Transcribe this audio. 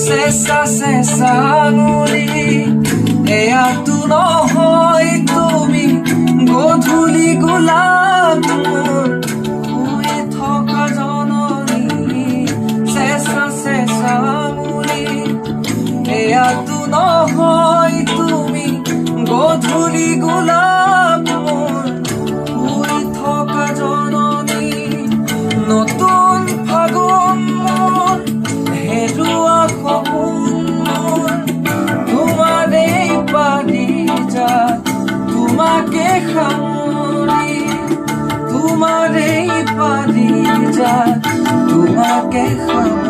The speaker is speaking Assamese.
চেঁচা চেঁচা আঙুলি এয়াতো নহয় তুমি গধূলি গোলাপ মোৰ শুই থকা জননী চেঁচা চেঁচা আঙুলি এয়াতো নহয় তুমি গধূলি গোলাপ মোৰ শুই থকা জননী নতুন ফাগুন মোৰ হেৰুৱা সপোন মোৰ তোমাৰেই পাৰিজাত তোমাকে সামৰি তোমাৰেই পাৰিজাত তোমাকে সামৰি